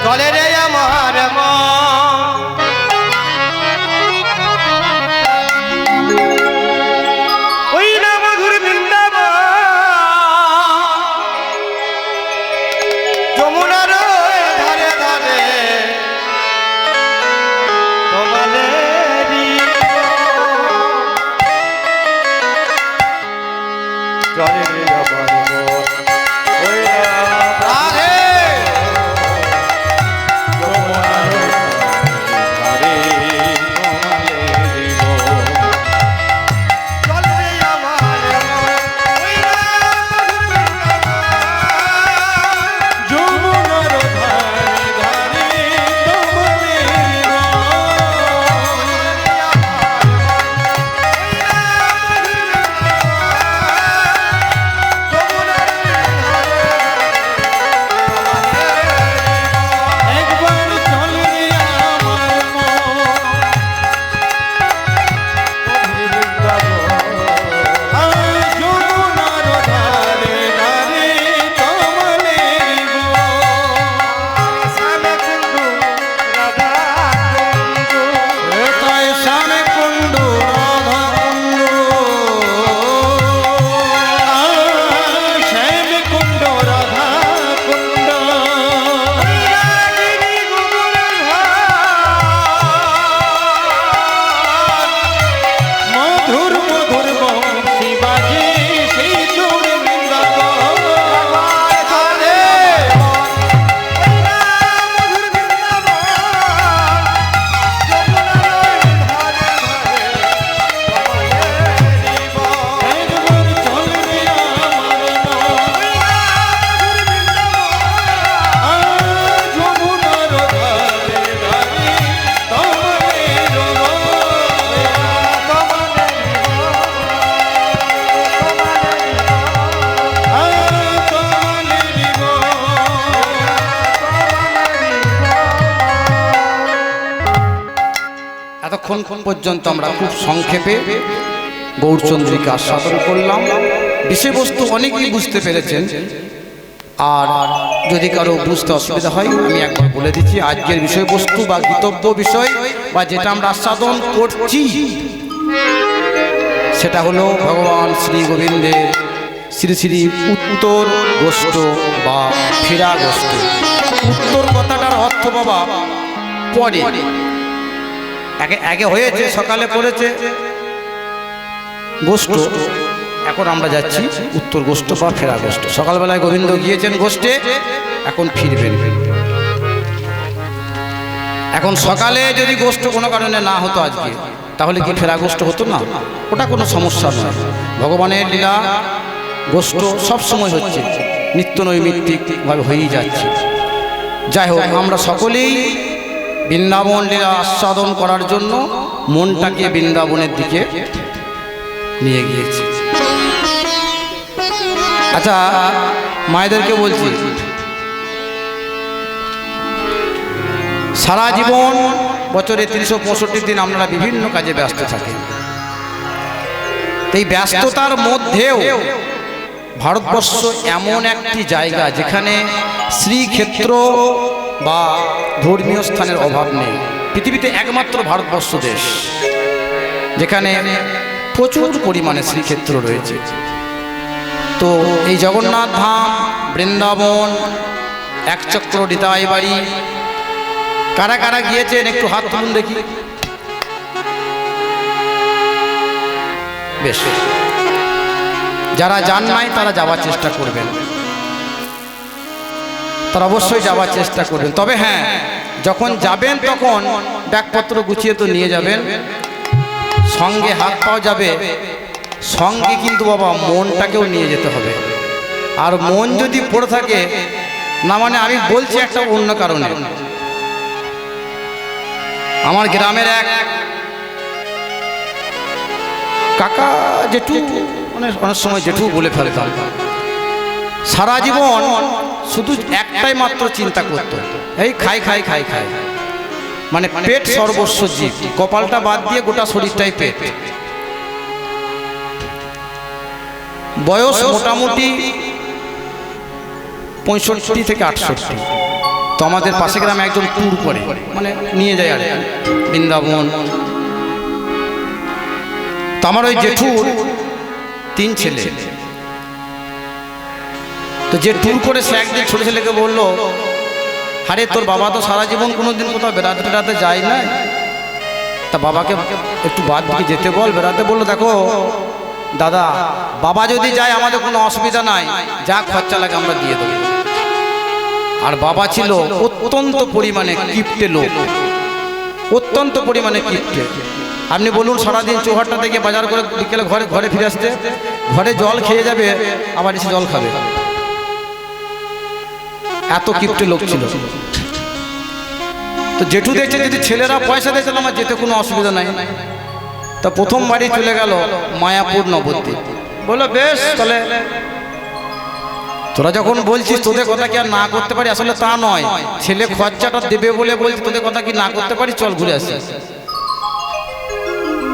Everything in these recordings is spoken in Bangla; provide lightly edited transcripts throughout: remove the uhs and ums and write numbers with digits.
চলে রে আমার ওই না মধুর বৃন্দাবন যমুনার ধারে ধারে তোমাদেরই চলে রে আমার ওই রাধে এতক্ষণ পর্যন্ত আমরা খুব সংক্ষেপে গৌরচন্দ্রীকে আস্বাদন করলাম। বিষয়বস্তু অনেকেই বুঝতে পেরেছেন, আর যদি কারো বুঝতে অসুবিধা হয় আমি একবার বলে দিচ্ছি। আজকের বিষয়বস্তু বা গীতব্য বিষয় বা যেটা আমরা আস্বাদন করছি সেটা হলো ভগবান শ্রী গোবিন্দের শ্রী শ্রী উত্তর গোষ্ঠ বা ফেরা গোষ্ঠ। উত্তর কথাটার অর্থ বাবা পরে আগে হয়েছে, সকালে পড়েছে গোষ্ঠ, এখন আমরা যাচ্ছি উত্তর গোষ্ঠ বা ফেরা গোষ্ঠ। সকালবেলায় গোবিন্দ গিয়েছেন গোষ্ঠে, এখন ফিরবেন। এখন সকালে যদি গোষ্ঠ কোনো কারণে না হতো আজকে, তাহলে কি ফেরা গোষ্ঠ হতো না? ওটা কোনো সমস্যা নয়। ভগবানের লীলা গোষ্ঠ সবসময় হচ্ছে, নিত্য নৈমিত্তিকভাবে হয়েই যাচ্ছে। যাই হোক, আমরা সকলেই বৃন্দাবন লীলা আস্বাদন করার জন্য মনটাকে বৃন্দাবনের দিকে নিয়ে গিয়েছি। আচ্ছা, মায়েদেরকে বলছি, সারা জীবন বছরে 365 দিন আপনারা বিভিন্ন কাজে ব্যস্ত থাকেন। এই ব্যস্ততার মধ্যেও ভারতবর্ষ এমন একটি জায়গা যেখানে শ্রীক্ষেত্র বা ধর্মীয় স্থানের অভাব নেই। পৃথিবীতে একমাত্র ভারতবর্ষ দেশ যেখানে প্রচুর পরিমাণে শ্রীক্ষেত্র রয়েছে। তো এই জগন্নাথ ধাম, বৃন্দাবন, একচক্র নিতাই বাড়ি, কারা কারা গিয়েছেন একটু হাত তুলুন দেখি। বেশ, যারা যান নাই তারা যাওয়ার চেষ্টা করবেন, তারা অবশ্যই যাওয়ার চেষ্টা করবেন। তবে হ্যাঁ, যখন যাবেন তখন ব্যাগপত্র গুছিয়ে তো নিয়ে যাবেন, সঙ্গে হাত পাও যাবে, সঙ্গে কিন্তু বাবা মনটাকেও নিয়ে যেতে হবে। আর মন যদি পড়ে থাকে না, মানে আমি বলছি একটা অন্য কারণে, আমার গ্রামের এক কাকা জেঠু, অনেক সময় জেঠু বলে ফেলতাম, সারা জীবন শুধু একটাই মাত্র চিন্তা করত, এই খাই খাই খাই খাই, মানে পেট সর্বস্ব জীব, কপালটা বাদ দিয়ে গোটা শরীরটাই পেট। বয়স মোটামুটি 65 থেকে 68, আমাদের পাশে গ্রামে একজন ট্যুর করে, মানে নিয়ে যায় আর বৃন্দাবন। তো আমার ওই জেঠুর 3 ছেলে, তো যে ট্যুর করে সে একদিন ছোট ছেলেকে বললো, আরে তোর বাবা তো সারা জীবন কোনোদিন কোথাও বেড়াতে বেড়াতে যায় না, তা বাবাকে একটু বাদ দিকে যেতে বল বেড়াতে। বললো, দেখো দাদা, বাবা যদি যায় আমাদের কোনো অসুবিধা নাই, যা খরচা লাগে আমরা দিয়ে দেবো। আর বাবা ছিল অত্যন্ত পরিমাণে কিপ্টে লোক, অত্যন্ত পরিমাণে কিপ্টে। আপনি বলুন, সারাদিন চৌহাট্টা থেকে বাজার করে বিকেলে ঘরে ফিরে আসতে, ঘরে জল খেয়ে যাবে, আবার এসে জল খাবে, এত কিপ্টে লোক ছিল। তো জেঠু দেখছে যদি ছেলেরা পয়সা দিয়েছে আমার যেতে কোনো অসুবিধা নাই। তা প্রথম বাড়ি চলে গেল মায়াপুর নবদ্বীপ। বললো, বেশ, তাহলে তোরা যখন বলছিস তোদের কথা কি আর না করতে পারি? আসলে তা নয়, ছেলে খরচাটা দেবে বলে বলছি, তোদের কথা কি না করতে পারি? চল ঘুরে আসি।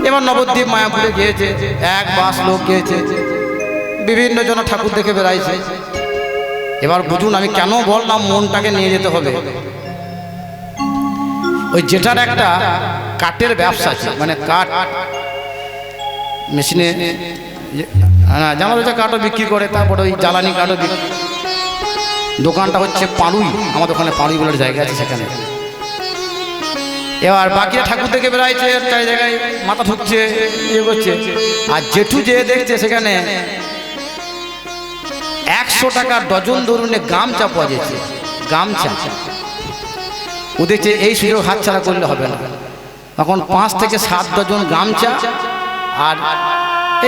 এবার নবদ্বীপ মায়াপুরে গিয়েছে, 1 বাস লোক গিয়েছে, বিভিন্ন জন ঠাকুর দেখে বেড়াইছে। এবার বুঝুন আমি কেন বললাম মনটাকে নিয়ে যেতে হবে। ওই যেটার একটা কাঠের ব্যবসা আছে, মানে কাঠ মেশিনে জামা রয়েছে, কাঠও বিক্রি করে, তারপরে ওই জ্বালানি কাঠও বিক্রি। দোকানটা হচ্ছে পাড়ুই, আমাদের ওখানে পাড়ুই বলে জায়গা আছে সেখানে। এবার বাকিরা ঠাকুর দেখে বেড়াইছে, 4 জায়গায় মাথা ঠুকছে, ইয়ে করছে। আর জেঠু যে দেখছে সেখানে 100 টাকা ডজন ধরুন গামছা পাওয়া যাচ্ছে, গামছা। ও দেখছে এই সুযোগ হাতছাড়া করলে হবে না। এখন 5 থেকে 7 ডজন গামছা আর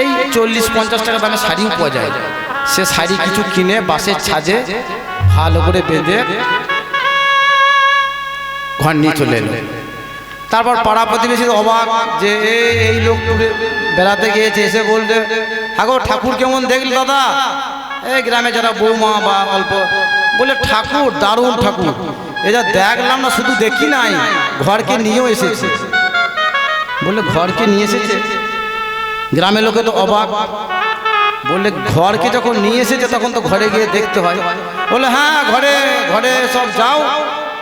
এই 40-50 টাকা দামে শাড়িও পাওয়া যায়। সে শাড়ি কিছু কিনে বাসের ছাদে ভালো করে বেঁধে ঘর নিয়ে চলে এলো। তারপর পাড়া প্রতিবেশী অবাক যে এই লোক বেড়াতে গিয়েছে, এসে বলবে, হাগো ঠাকুর কেমন দেখলি দাদা? এই গ্রামে যারা বৌমা বা অল্প বলে, ঠাকুর দারুণ ঠাকুর, এটা দেখলাম না, শুধু দেখি নাই, ঘরকে নিয়েও এসেছে। বললে, ঘরকে নিয়ে এসেছে? গ্রামের লোকে তো অবাক। বললে, ঘরকে যখন নিয়ে এসেছে তখন তো ঘরে গিয়ে দেখতে হয়। বলে, হ্যাঁ, ঘরে ঘরে সব যাও,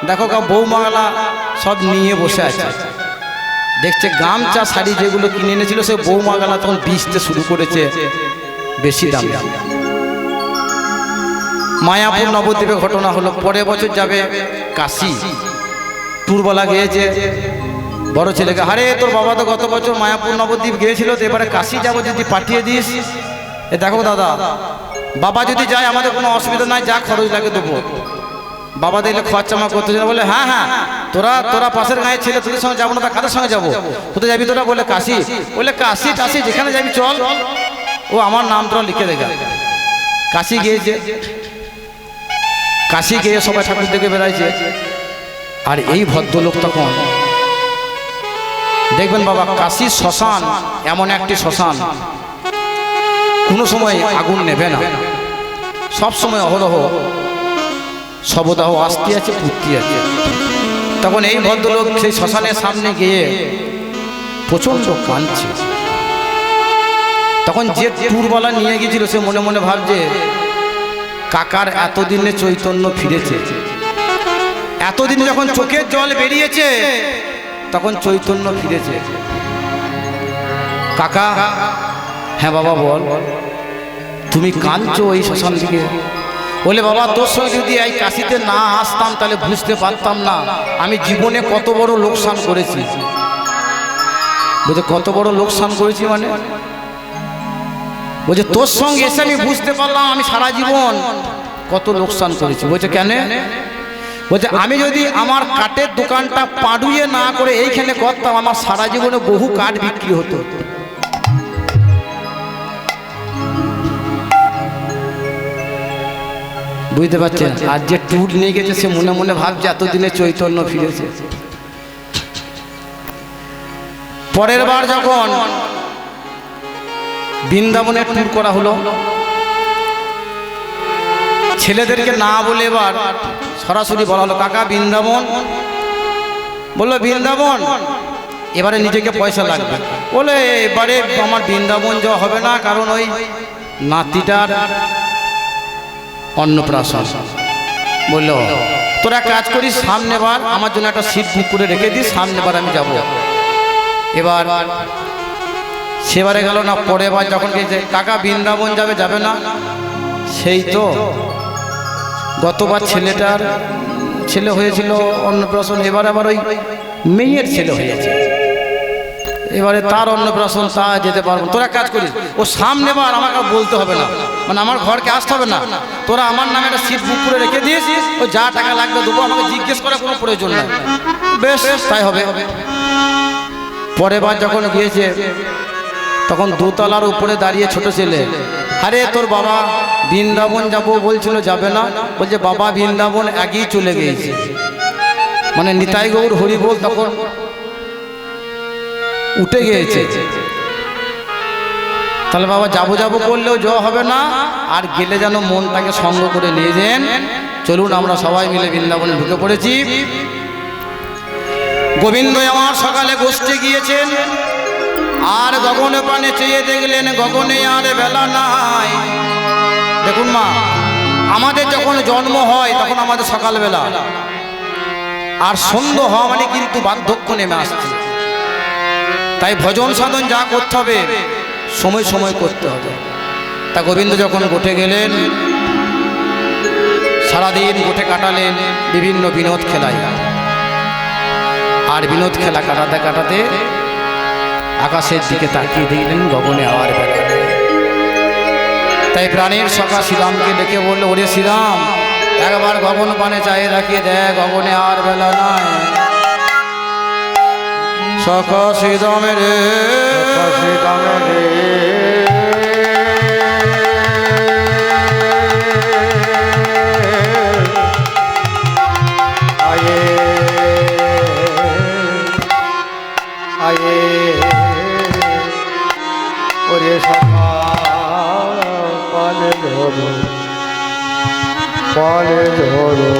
দেখো বৌমালা সব নিয়ে বসে আছে। দেখছে গামছা শাড়ি যেগুলো কিনে এনেছিল সে বৌমাগালা তখন বেচতে শুরু করেছে বেশি দাম। মায়াপুর নবদ্বীপে ঘটনা হলো। পরের বছর যাবে কাশী, ট্যুরওয়ালা গিয়েছে, বড় ছেলেকে, আরে তোর বাবা তো গত বছর মায়াপুর নবদ্বীপ গিয়েছিল, তো এবারে কাশী যাবো, যদি পাঠিয়ে দিস। এ দেখো দাদা, বাবা যদি যায় আমাদের কোনো অসুবিধা নাই, যা খরচ লাগে দেবো। বাবা দেখলে খরচা আমার করতে যাবে। বলে, হ্যাঁ হ্যাঁ, তোরা পাশের গাঁয়ের ছেলে, তোদের সঙ্গে যাবো না, তা কাদের সঙ্গে যাবো? কোথায় যাবি তোরা? বলে, কাশী। বলে, কাশী টাশি যেখানে যাবি চল, ও আমার নামটা লিখে দেখা। কাশী গিয়েছে, কাশী গিয়ে সবাই ঠাকুর দেখে বেড়াইছে। আর এই ভদ্রলোক তখন দেখবেন বাবা, কাশী শ্মশান এমন একটি শ্মশান, কোনো সময় আগুন নেবে না, সব সময় অহরহ শবদাহ আসতে আছে, পুত্তি আছে। তখন এই ভদ্রলোক সেই শ্মশানের সামনে গিয়ে প্রচন্ড কাঁদছে। তখন যে ট্যুরওয়ালা নিয়ে গিয়েছিল সে মনে মনে ভাবছে, কাকার এতদিনে চৈতন্য ফিরেছে, এতদিনে যখন চোখের জল বেরিয়েছে তখন চৈতন্য ফিরেছে। কাকা, হ্যাঁ বাবা বল, তুমি কাঁদছো এই শ্মশান থেকে? বলে, বাবা তোর সঙ্গে যদি এই কাশীতে না আসতাম তাহলে বুঝতে পারতাম না আমি জীবনে কত বড় লোকসান করেছি। বলছে, কত বড় লোকসান করেছি মানে? বলছে, তোর সঙ্গে এসে আমি বুঝতে পারলাম আমি সারা জীবন কত লোকসান করেছি। বলছে, কেন? বলছে, আমি যদি আমার কাঠের দোকানটা পাড়ুয়ে না করে এইখানে করতাম, আমার সারা জীবনে বহু কাঠ বিক্রি হতো। বুঝতে পারছেন? আর যে ট্যুর নিয়ে গেছে সে মনে মনে ভাবছে এতদিনে চৈতন্য ফিরেছে। পরের বার যখন বৃন্দাবনের ট্যুর করা হলো, ছেলেদেরকে না বলে এবার সরাসরি বলা হলো, কাকা বৃন্দাবন। বললো, বৃন্দাবন? এবারে নিজেকে পয়সা লাগবে। বলে, এবারে আমার বৃন্দাবন যাওয়া হবে না, কারণ ওই নাতিটার অন্নপ্রাশন। বললো, তোরা কাজ করিস, সামনেবার আমার জন্য একটা সিট বুক করে রেখে দিস, সামনেবার আমি যাব। এবার সেবারে গেল না, পরের বার যখন গেছে, কাকা বৃন্দাবন যাবে, যাবে না? সেই তো গতবার ছেলেটার ছেলে হয়েছিল অন্নপ্রাশন, এবার আবার ওই মেয়ের ছেলে হয়েছে, এবারে তার অন্নপ্রাশন, তা যেতে পারবো। তোরা কাজ করিস, ও সামনে বার আমাকে বলতে হবে না, মানে আমার ঘরকে আসতে হবে না, তোরা আমার নামে একটা সিট বুক করে রেখে দিয়েছিস, ও যা টাকা লাগবে দেবো, আমাকে জিজ্ঞেস করার কোনো প্রয়োজন নেই। বেশ, তাই হবে। পরের বার যখন গিয়েছে তখন দোতলার উপরে দাঁড়িয়ে ছোট ছেলে, আরে তোর বাবা বৃন্দাবন যাবো বলছিল, যাবে না? বলছে বাবা বৃন্দাবন আগেই চলে গিয়েছে, মানে নিতাই গৌর হরি বল তখন উঠে গিয়েছে। তাহলে বাবা যাবো যাবো করলেও যাওয়া হবে না, আর গেলে যেন মনটাকে সঙ্গ করে নিয়ে যান। চলুন আমরা সবাই মিলে বৃন্দাবনে ঢুকে পড়েছি। গোবিন্দ আমার সকালে গোষ্ঠে গিয়েছেন, আর গগনে পানে চেয়ে দেখলেন গগনে আর বেলা নাই। দেখুন মা, আমাদের যখন জন্ম হয় তখন আমাদের সকালবেলা, আর সন্ধ্যা হওয়া মানে কিন্তু বার্ধক্য নেমে আসছে। তাই ভজন সাধন যা করতে হবে সময় সময় করতে হবে। তা গোবিন্দ যখন গোটে গেলেন, সারাদিন গোটে কাটালেন বিভিন্ন বিনোদ খেলায়, আর বিনোদ খেলা কাটাতে কাটাতে আকাশের দিকে তাকিয়ে দেখলেন গগনে আর বেলা নেই। তাই প্রাণের সখা শ্রীরামকে ডেকে বলল, ওরে শ্রীরাম, একবার গগন পানে চায়ে রাখিয়ে দেয়, গগনে আর বেলা নাই। সখা শ্রীরামের রে, শ্রীরামের রে, আয়ে আয়ে ওরে সখা পালে ধরো, পালে ধরো,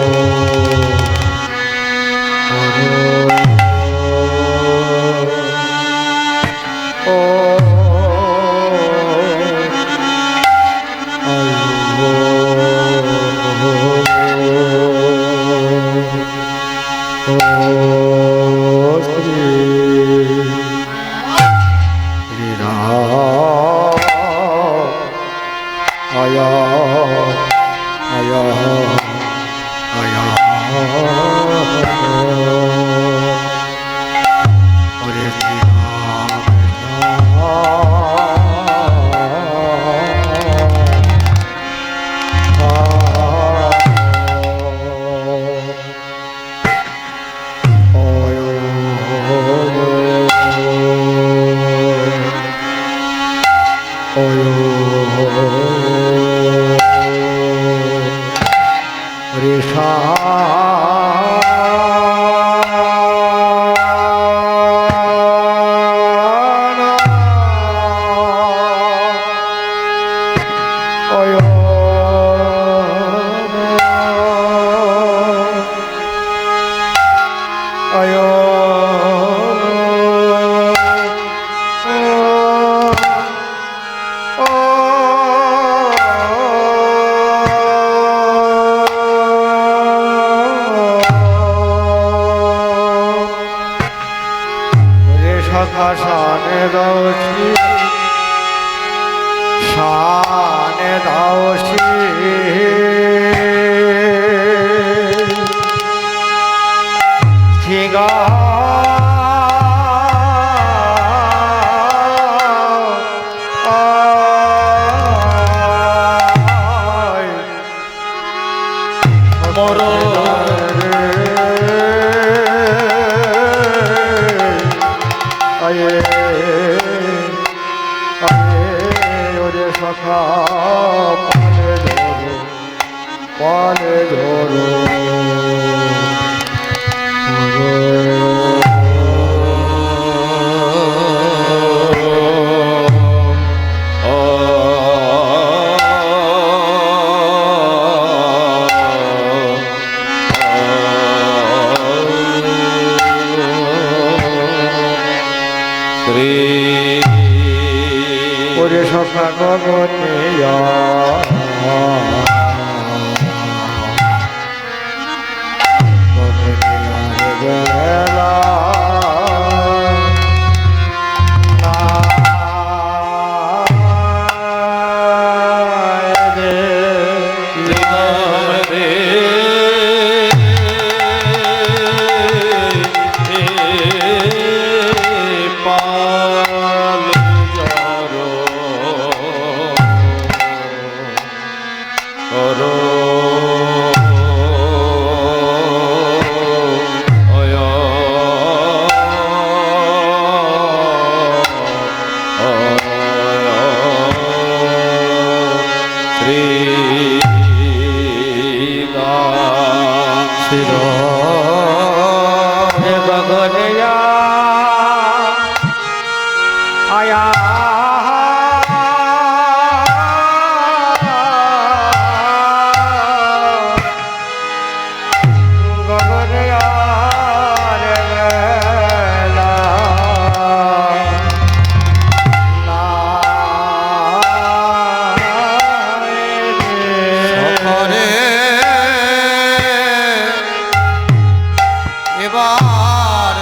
এবার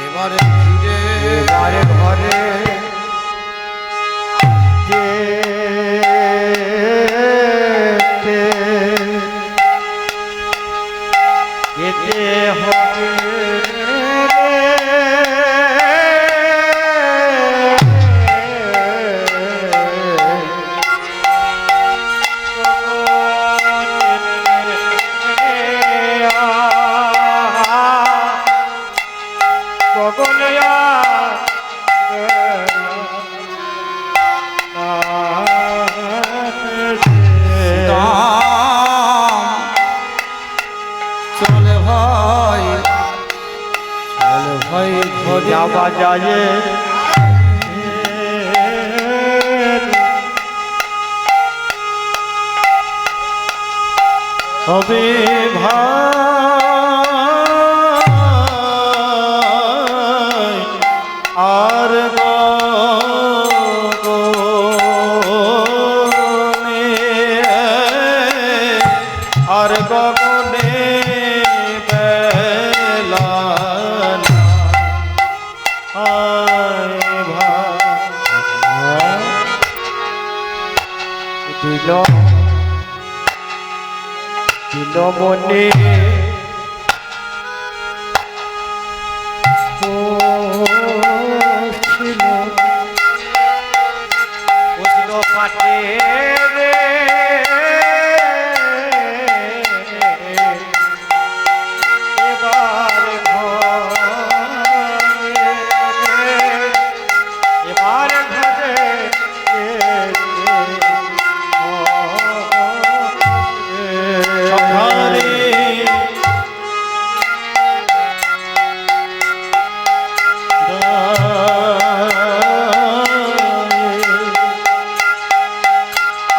এবারে ফিরে এবারে ঘরে যেতে হবে চলে ভাই চলে ভাই ঘরে যাওয়া যায় হবে ভাই আর গগনে আর গগনে বেলা আয় ভাই দিল দিলমণি বসিল পাটে রে এবার ঘরে এবার ঘরে সখারে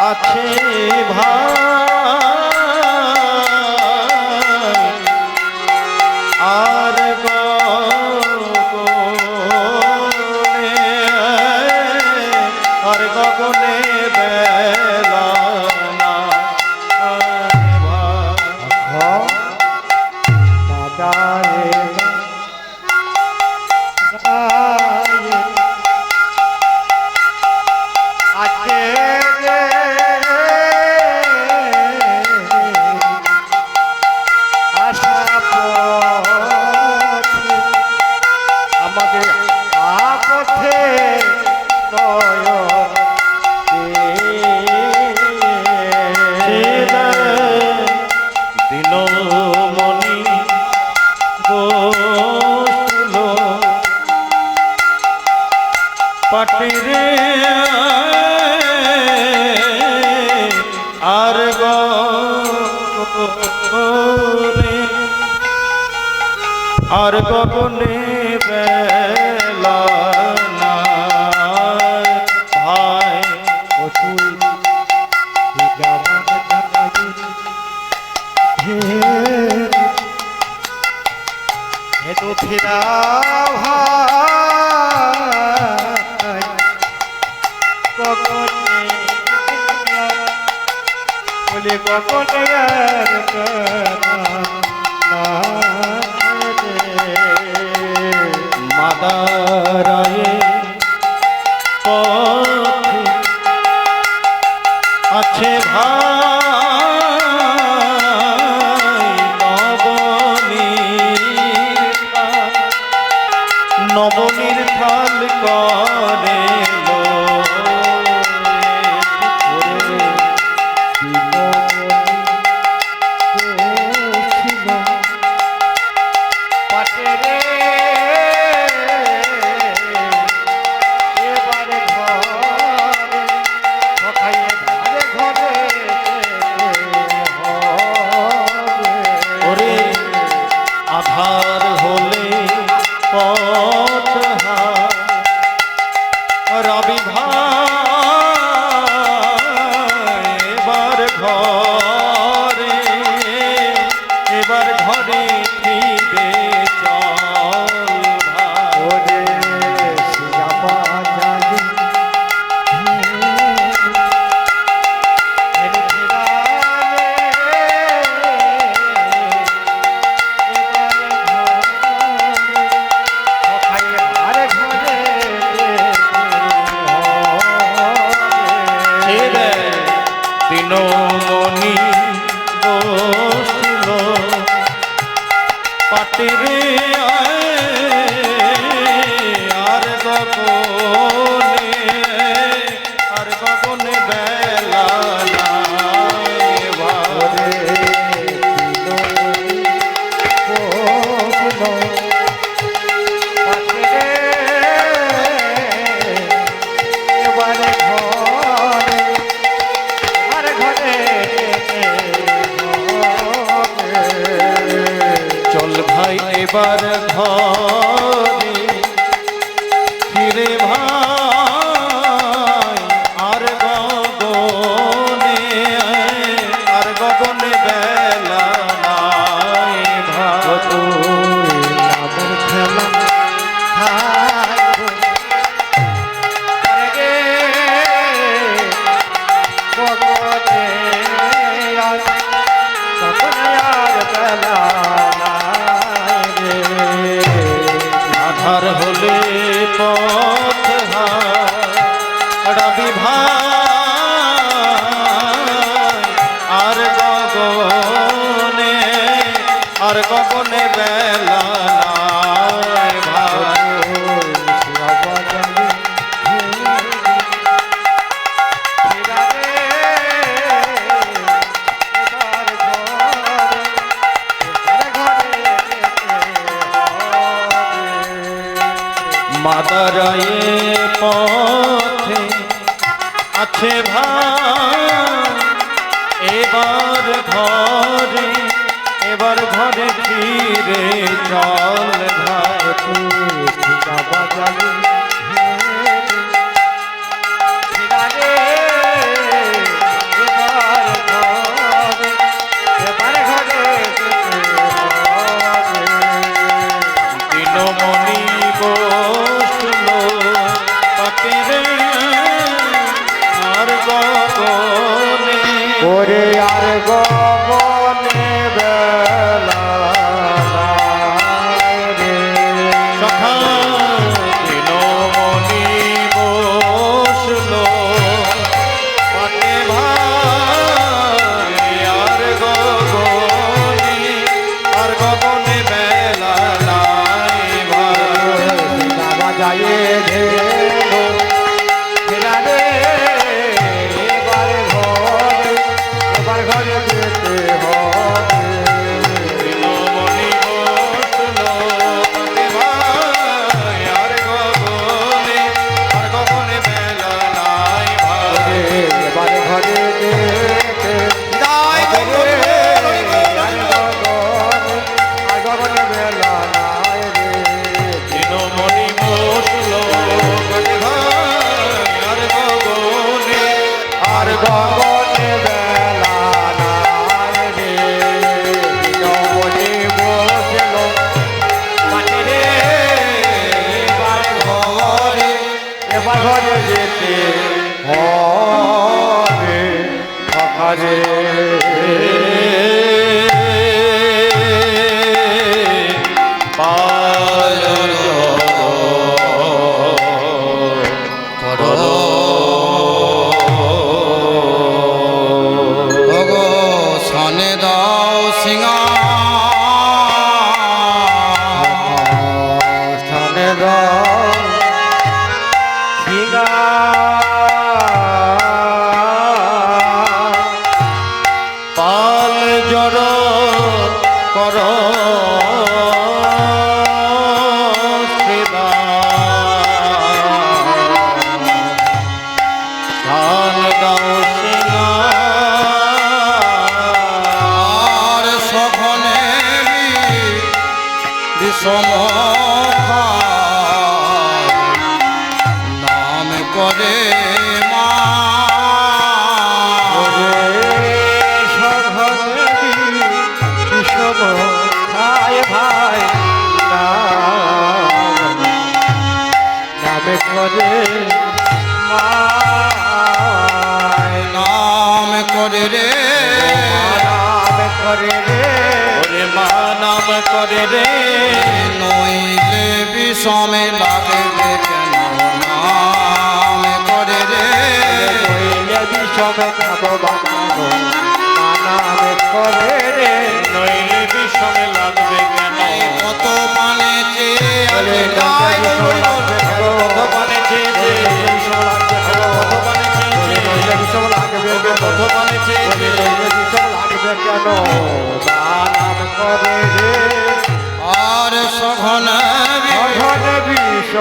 আছে ভাই আর গগনে আর গগনে বেলা না আছে আশা পথে আমাদের আপথে দিলমণি বসল পাটিরে আর গগনে আর গগনে বেলা না ভাই হেতু ফিরা ভাই গগনে বলে গগনে আর মাদারায়ে পথে আছে ভাই নবনীর থাল করে আধার হলে পথ রবি ভাই এবার ঘরে এবার ঘরে ফিরে চল ভাই পাটিরে আর গগনে বেলা নাই ভারে চল ভাই এবার ঘরে ফিরে ভাই আর গগনে বেলা নাই ভাই আধার হলে পথ রবি ভাই আর গগনে বেলা নাই ভাই মাদারায়ে পথে আছে ভাই এবার ঘরে ফিরে চল দিনমণি বসলো পাটিরে আর গগনে ওরে আর গগনে বেলা নাই রে সখা দিনমণি বসলো পাটে ভাই আর গগনে বেলা নাই ভাই বাবা যায় ঢেলো ফেরারে এবার ঘরে যেতে হবে দিনমণি বসলো পাটে ভাই আর গগনে বেলা নাই ভাই এবার ঘরে যেতে আর গগনে বেলা নাই রে দিনমণি বসলো পাটে ভাই আর গগনে বেলা নাই রে দিনমণি বসলো মাঠে রে এবার ঘরে যেতে হবে সকালে ওগো সনে দাও সিঙা স্থানে দাও সিঙা পাল জড় কর ধান দাও সিঙা আর সখনে বিষম নাম করে মা ভাই নামে করে নাম করে রে নামে করে রে ওরে মা নাম করে রে নইলে বিষমে লাগবে কেন নাম করে রে নইলে বিষমে খাবো বানাবো নামে করে রে নইলে বিষমে লাগবে কেন কেন নাম করে রে আর সঘন অঘন বিষ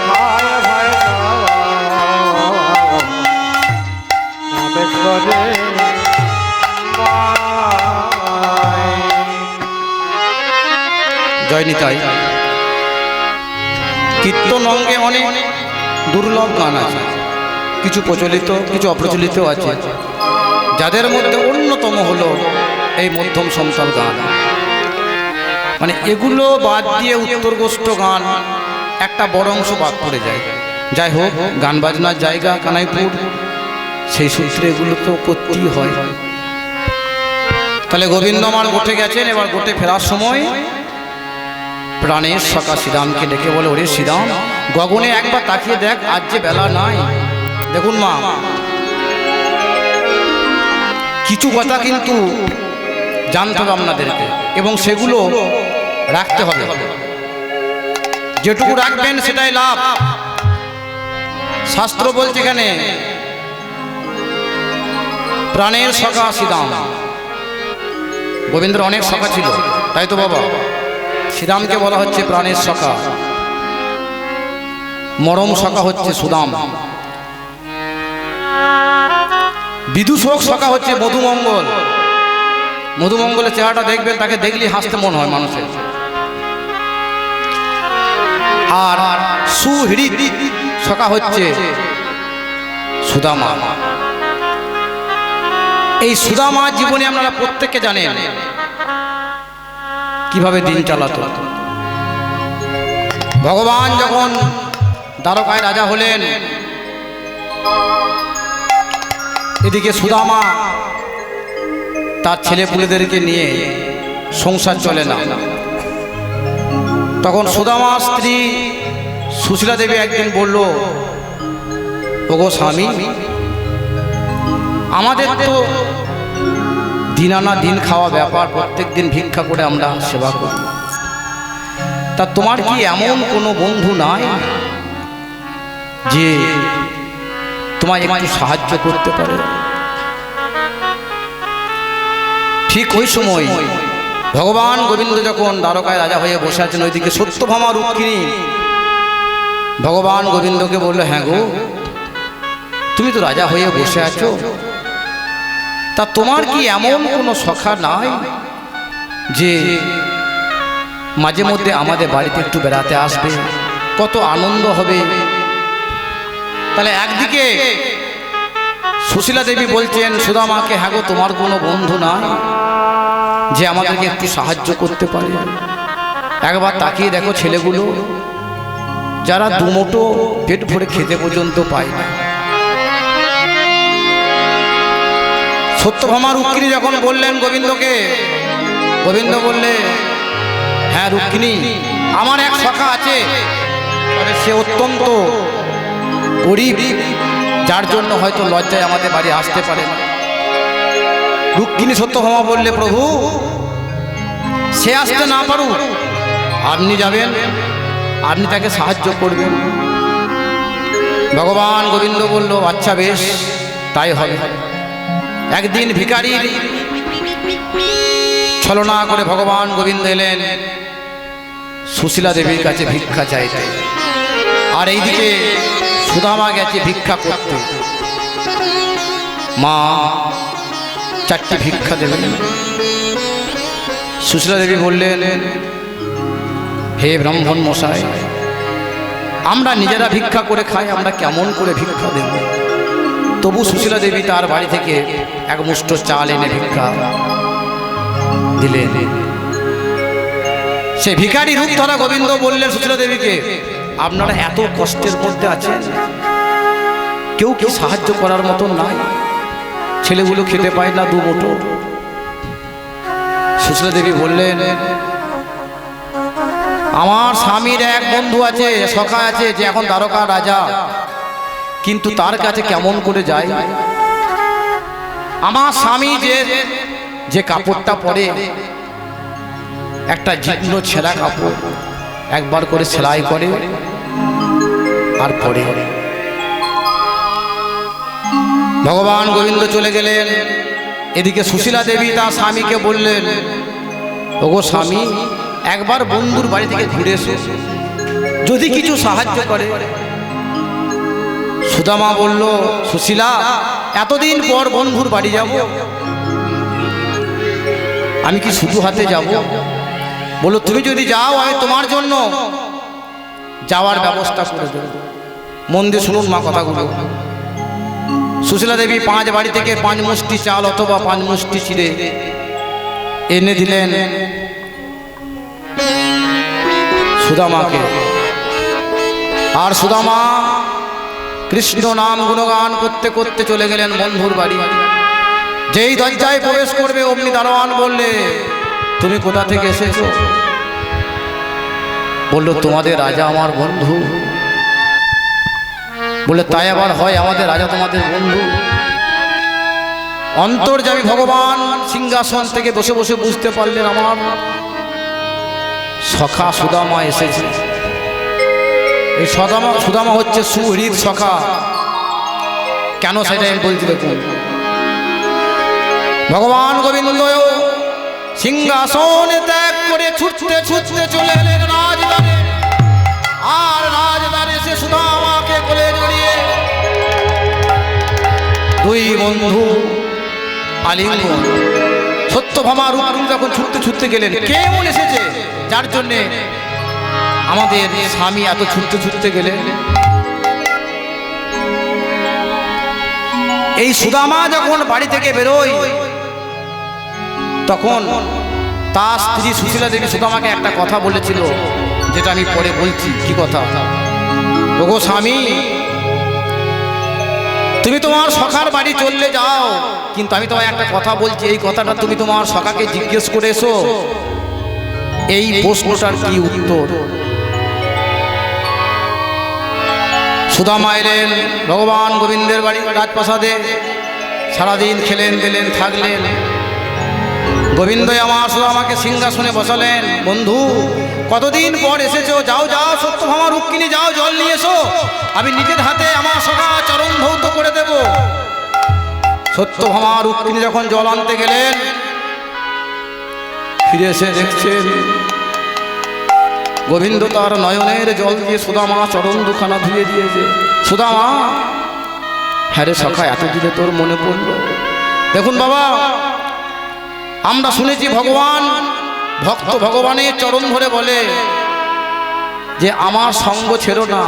খায় ভাই নাম করে জয় নিতাই। কীর্তন অঙ্গে অনেক দুর্লভ গান আছে, কিছু প্রচলিত কিছু অপ্রচলিত আছে, যাদের মধ্যে অন্যতম হলো এই মধ্যম সমতল গান। মানে এগুলো বাদ দিয়ে উত্তরগোষ্ঠ গান একটা বড় অংশ বাদ পড়ে যায়। যাই হোক, গান বাজনার জায়গা কানাইপুর, সেই সূত্রে এগুলো তো করতেই হয়। তাহলে গোবিন্দ আমার গোটে গেছেন, এবার গোটে ফেরার সময় প্রাণের সখা শ্রীরামকে ডেকে বলে, ওরে শ্রীরাম, গগনে একবার তাকিয়ে দেখ, আজ যে বেলা নাই। দেখুন মা, কিছু কথা কিন্তু জানতে হবে আপনাদেরকে, এবং সেগুলো রাখতে হবে। যেটুকু রাখবেন সেটাই লাভ। শাস্ত্র বলছে এখানে প্রাণের সখা শ্রীরাম। গোবিন্দের অনেক সখা ছিল, তাই তো বাবা? শ্রীরামকে বলা হচ্ছে প্রাণের সখা, মরম সখা হচ্ছে সুদাম, বিদূষক সখা হচ্ছে মধুমঙ্গল। মধুমঙ্গলের চেহারাটা দেখবেন, তাকে দেখলেই হাসতে মন হয় মানুষের। আর সুহৃদ সখা হচ্ছে সুদামা। এই সুদামা জীবনে আপনারা প্রত্যেককে জানেন কিভাবে দিন চালাতো। ভগবান যখন দ্বারকায় রাজা হলেন, এদিকে সুদামা তার ছেলেপুলেদেরকে নিয়ে সংসার চলে না। তখন সুদামার স্ত্রী সুশীলা দেবী একদিন বলল, ওগো স্বামী, আমাদের তো দিন আনা দিন খাওয়া ব্যাপার, প্রত্যেক দিন ভিক্ষা করে আমরা সেবা করি, তা তোমার কি এমন কোনো বন্ধু নাই যে তোমায় একটু সাহায্য করতে পারে? ঠিক ওই সময় ভগবান গোবিন্দ যখন দ্বারকায় রাজা হয়ে বসে আছেন, ওইদিকে সত্যভামা রুক্মিণী ভগবান গোবিন্দকে বলল, হ্যাঁ গো, তুমি তো রাজা হয়ে বসে আছো, তা তোমার কি এমন কোনো সখা নাই যে মাঝে মধ্যে আমাদের বাড়িতে একটু বেড়াতে আসবে, কত আনন্দ হবে? তাহলে একদিকে সুশীলা দেবী বলছেন সুদামাকে, হ্যাঁ গো, তোমার কোনো বন্ধু নাই যে আমাদেরকে একটু সাহায্য করতে পারে? একবার তাকিয়ে দেখো ছেলেগুলো, যারা দুমুঠো পেট ভরে খেতে পর্যন্ত পায় না। সত্যভামা রুক্মিণী যখন বললেন গোবিন্দকে, গোবিন্দ বললে, হ্যাঁ রুক্মিণী, আমার এক সখা আছে, তবে সে অত্যন্ত গরিব, যার জন্য হয়তো লজ্জায় আমাদের বাড়ি আসতে পারে না। রুক্মিণী সত্যভামা বললে, প্রভু, সে আসতে না পারুক, আপনি যাবেন, আপনি তাকে সাহায্য করবেন। ভগবান গোবিন্দ বলল, আচ্ছা বেশ, তাই হবে। একদিন ভিখারির ছলনা করে ভগবান গোবিন্দ এলেন সুশীলা দেবীর কাছে ভিক্ষা চাইতে, আর এইদিকে সুদামা গেছে ভিক্ষা করতে। মা, চারটি ভিক্ষা দেবেন। সুশীলা দেবী বললেন, হে ব্রাহ্মণ মশাই, আমরা নিজেরা ভিক্ষা করে খাই, আমরা কেমন করে ভিক্ষা দেব? তবু সুশীলা দেবী তার বাড়ি থেকে এক মুষ্ট চাল এনে ভিক্ষা দিলেন। সে ভিখারি রূপ ধরা গোবিন্দ বললেন সুশীলা দেবীকে, আপনারা এত কষ্টের মধ্যে আছেন, কেউ কি সাহায্য করার মতন নাই? ছেলেগুলো খেতে পায় না দুমুঠো। সুশীলা দেবী বললেন, আমার স্বামীর এক বন্ধু আছে, সখা আছে, যে এখন দ্বারকা রাজা, কিন্তু তার কাছে কেমন করে যায়? আমার স্বামী যে কাপড়টা পরে, একটা জীর্ণ ছেঁড়া কাপড়, একবার করে সেলাই করে আর পরে। ভগবান গোবিন্দ চলে গেলেন, এদিকে সুশীলা দেবী তার স্বামীকে বললেন, ওগো স্বামী, একবার বন্ধুর বাড়ি থেকে ঘুরে এসো, যদি কিছু সাহায্য করে। সুদামা বলল, সুশীলা, এতদিন পর বন্ধুর বাড়ি যাব, আমি কি শুধু হাতে যাব? বললো, তুমি যদি যাও আমি তোমার জন্য যাওয়ার ব্যবস্থা করে দেব। মন দিয়ে শুনুন মা কথাগুলো। সুশীলা দেবী 5 বাড়ি থেকে 5 মুষ্টি চাল অথবা 5 মুষ্টি চিড়ে এনে দিলেন সুদামাকে। আর সুদামা কৃষ্ণ নাম গুণগান করতে করতে চলে গেলেন বন্ধুর বাড়ি। যেই দরজায় প্রবেশ করবে অমনি দারোয়ান বললে, তুমি কোথা থেকে এসেছো? বলল, তোমাদের রাজা আমার বন্ধু। বলে, তাই আবার হয়, আমাদের রাজা তোমাদের বন্ধু? অন্তর্যামী ভগবান সিংহাসন থেকে বসে বসে বুঝতে পারলেন আমার সখা সুদামা এসেছে। এই সুদামা হচ্ছে সুহৃদ সখা। কেন সেটা আমি বলছি দেখুন। ভগবান গোবিন্দ সিংহাসন ত্যাগ করে ছুটতে ছুটতে চলে এলেন রাজদ্বারে। আর রাজদ্বারে সে সুদামাকে কোলে জড়িয়ে দুই বন্ধু আলিঙ্গন। সত্যভামা রূপরূপ যখন ছুটতে ছুটতে গেলেন, কে এমন এসেছে যার জন্যে আমাদের স্বামী এত ছুটতে ছুটতে গেলেন? এই সুদামা যখন বাড়ি থেকে বেরোয়, তখন তার স্ত্রী সুশীলা দেবী সুদামাকে একটা কথা বলেছিল, যেটা আমি পরে বলছি। কি কথা? ওগো স্বামী, তুমি তোমার সখার বাড়ি চললে যাও, কিন্তু আমি তোমায় একটা কথা বলছি, এই কথাটা তুমি তোমার সখাকে জিজ্ঞেস করে এসো। এই প্রশ্নটার কি উত্তর? সুদামা এলেন ভগবান গোবিন্দের বাড়ি রাজপ্রাসাদে। সারাদিন খেলেন দিলেন থাকলেন। গোবিন্দ আমার সুদামাকে সিংহাসনে বসালেন। বন্ধু, কতদিন পর এসেছো, যাও যাও সত্যভামা রুক্মিণী, যাও জল নিয়ে এসো, আমি নিজের হাতে আমার সখা চরণ ধৌত করে দেব। সত্যভামা রুক্মিণী যখন জল আনতে গেলেন, ফিরে এসে দেখছেন গোবিন্দ তার নয়নের জল দিয়ে সুদামা চরণ দুখানা ধুয়ে দিয়েছে। সুদামা, হ্যাঁ রে সখা, এতদিনে তোর মনে পড়ল? দেখুন বাবা, আমরা শুনেছি ভগবান ভক্ত ভগবানের চরণ ধরে বলে যে আমার সঙ্গ ছেড়ো না,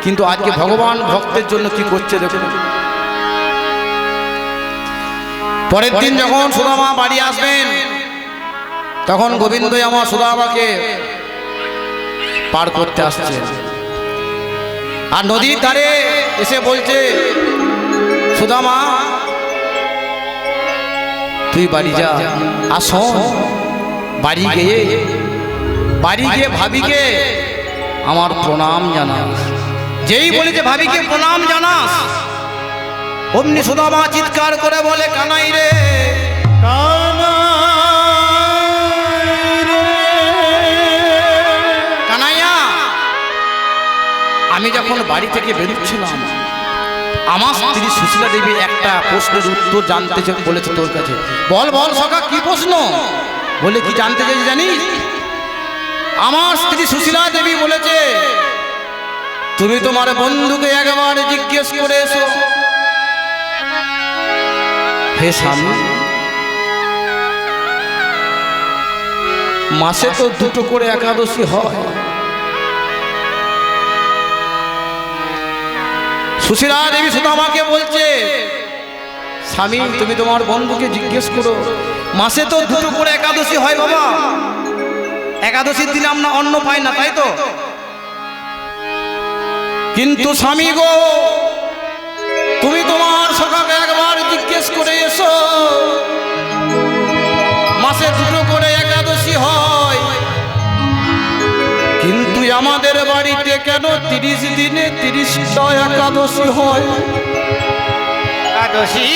কিন্তু আজকে ভগবান ভক্তের জন্য কি করছে দেখুন। পরের দিন যখন সুদামা বাড়ি আসবেন, তখন গোবিন্দ আমার সুদামাকে পার করতে আসছে। আর নদীর ধারে এসে বলছে, সুদামা তুই বাড়ি যা। আসো, বাড়ি গিয়ে ভাবিকে আমার প্রণাম জানাস। যেই বলেছে ভাবিকে প্রণাম জানাস, অমনি সুদামা চিৎকার করে বলে, কানাই রে কানাইয়া, আমি যখন বাড়ি থেকে বেরোচ্ছিলাম, আমার স্ত্রী সুশীলা দেবী একটা প্রশ্নের উত্তর জানতে বলেছে তোর কাছে। বল বল সখা, কি প্রশ্ন? বলে, কি জানতে চাইছি জানিস? আমার স্ত্রী সুশীলা দেবী বলেছে, তুমি তোমার বন্ধুকে একবার জিজ্ঞেস করে এসো। হে স্বামী, মাসে তো 2টো করে একাদশী হয়। সুশীলা দেবী সুদামাকে বলছে, স্বামী তুমি তোমার বন্ধুকে জিজ্ঞেস করো, মাসে তো 2টো করে একাদশী হয় বাবা। একাদশীর দিনে আমরা অন্ন পাই না, তাই তো? কিন্তু স্বামী গো, তুমি তোমার সখাকে একবার জিজ্ঞেস করে এসো, মাসে 2টো করে একাদশী হয়, কিন্তু আমাদের বাড়িতে কেন 30 দিনে 30টা একাদশী হয়? একাদশী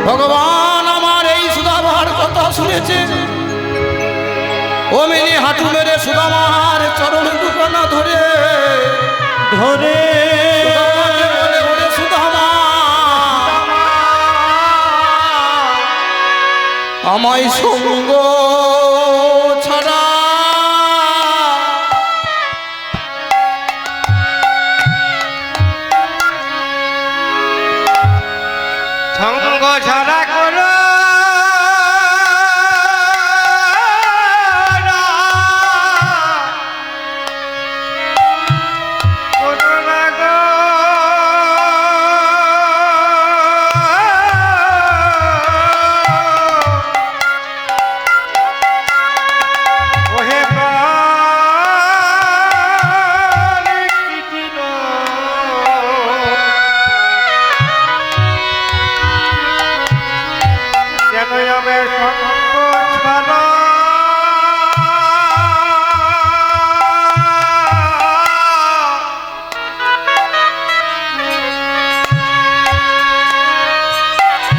ভগবান আমার এই সুদামার কথা শুনেছে। অমনি হাঁটু মেরে সুদামার চরণ দুখানা ধরে ধরে সুদামাকে বলে, ওরে সুদামা, আমায় সঙ্গ ছাড়া সঙ্গ ছাড়া করো না, করো না গো। ওহে প্রাণ কৃষ্ণ, যেন আমার সঙ্গ ছাড়া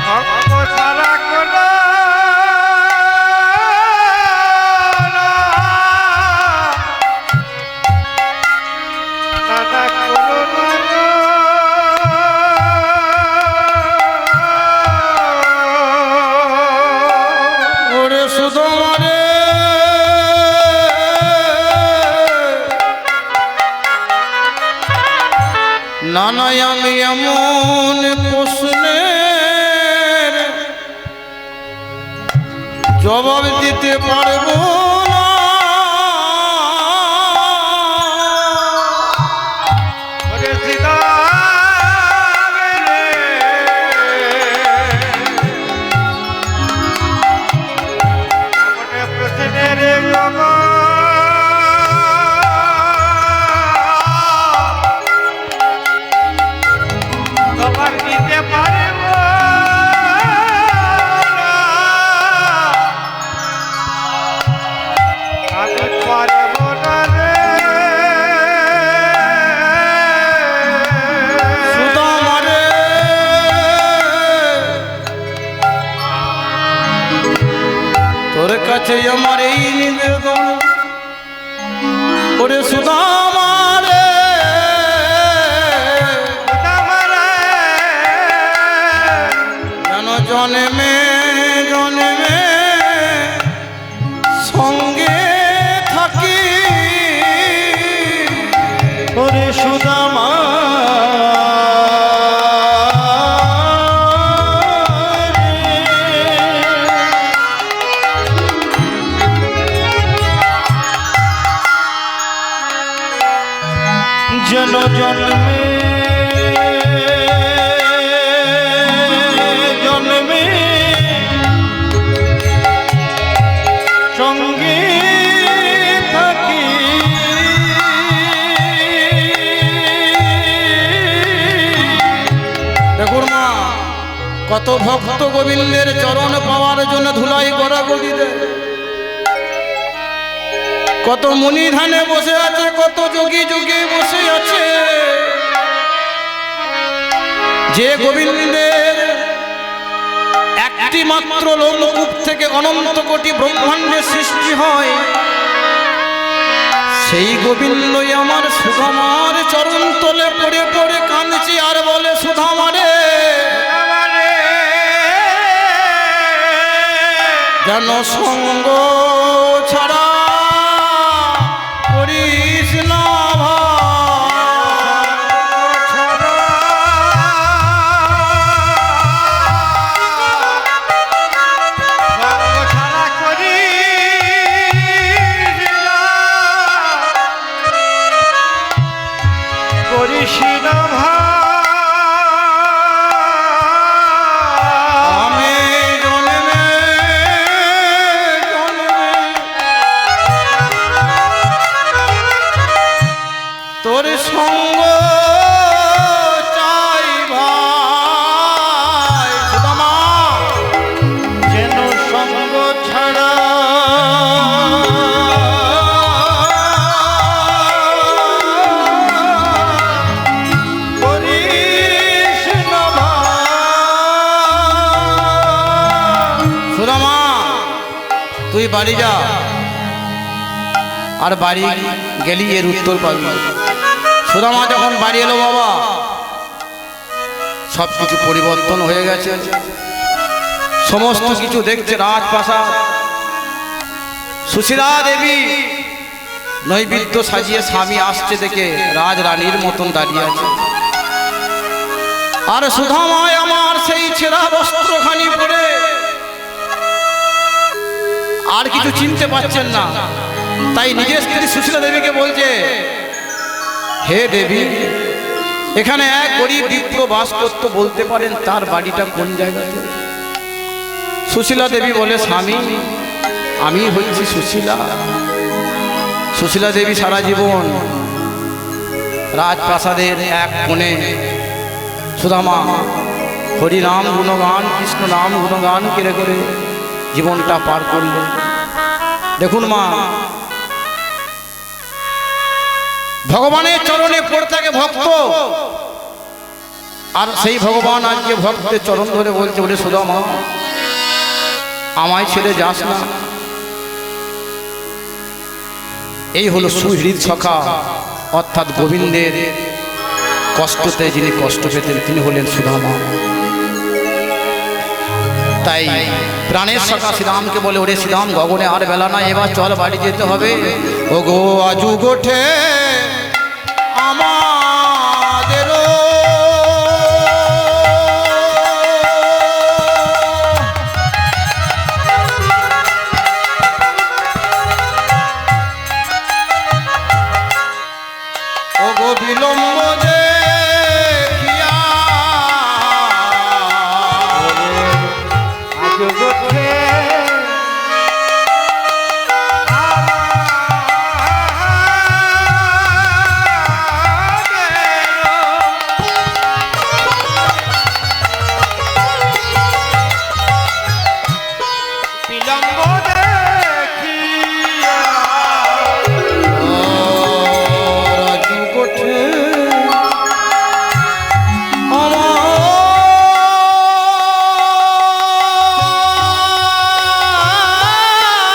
সঙ্গ ছাড়া কোনো দাদা করো না গো। ওরে সুদামা রে নানা আমি এমন প্রশ্নের জবাব দিতে পারবো না। ওরে সীতারাম রে, এমন প্রশ্নের জবাব তোমার দিতে পারব না। আমি পারব না রে। সুদামা রে তোর কাছে আমার এই নিবেদন, ওরে সুদামা রে যেন জন্মে জন্মে সঙ্গে থাকি। ওরে সুদামা যেন জন্মে জন্মে সঙ্গে থাকি। দেখুন মা, কত ভক্ত গোবিন্দের চরণ পাওয়ার জন্য ধুলাই গড়াগড়ি দেয়, কত মুনি ধানে বসে আছে, কত যোগী যোগী বসে আছে। যে গোবিন্দের একটি মাত্র লোমকূপ থেকে অনন্ত কোটি ব্রহ্মাণ্ডের সৃষ্টি হয়, সেই গোবিন্দই আমার সুদামার চরণ তলে পড়ে পড়ে কাঁদছি আর বলে সুদামা রে যেন সঙ্গ ছাড়া করিস না তোর সঙ্গ চাই ভাই সুদামা, যেন সঙ্গ ছাড়া করিস না ভাই। সুদামা তুই বাড়ি যা, আর বাড়ি গেলি এর উত্তর পাবি। সুদামা যখন বাড়ি এলো বাবা, সব কিছু পরিবর্তন হয়ে গেছে। সমস্ত কিছু দেখছে রাজপ্রাসাদ। সুশীলা দেবী নৈবেদ্য সাজিয়ে স্বামী আসছে দেখে রাজরানীর মতন দাঁড়িয়ে আছে। আর সুধামায় আমার সেই ছেঁড়া বস্ত্রখানি পরে আর কিছু চিনতে পারছেন না, তাই নিজের স্ত্রী সুশীলা দেবীকে বলছে, হে দেবী, এখানে এক গরিব বিপ্র বাস করত, বলতে পারেন তার বাড়িটা কোন জায়গাতে? সুশীলা দেবী বলে, স্বামী, আমি হচ্ছি সুশীলা। সুশীলা দেবী সারা জীবন রাজপ্রাসাদের এক কোণে সুদামা হরিনাম গুণগান, কৃষ্ণ নাম গুণগান করে করে জীবনটা পার করলেন। দেখুন মা, ভগবানের চরণে পড়ে থাকে ভক্ত, আর সেই ভগবান আজকে ভক্তের চরণ ধরে বলছে, বলে সুদামা, আমায় ছেড়ে যাস না। এই হলো সুহৃদ সখা, অর্থাৎ গোবিন্দের কষ্টতে যিনি কষ্ট পেতেন তিনি হলেন সুদামা। তাই প্রাণের সখা শ্রীরামকে বলে, ওরে শ্রীরাম, গগনে আর বেলা না, এবার চল বাড়ি যেতে হবে। ও গো আজু গোঠে আমাদেরও ও গো বিলম্ব দেখিয়া আজ গোঠে বিলম্ব দেখিয়া রাজু গোঠে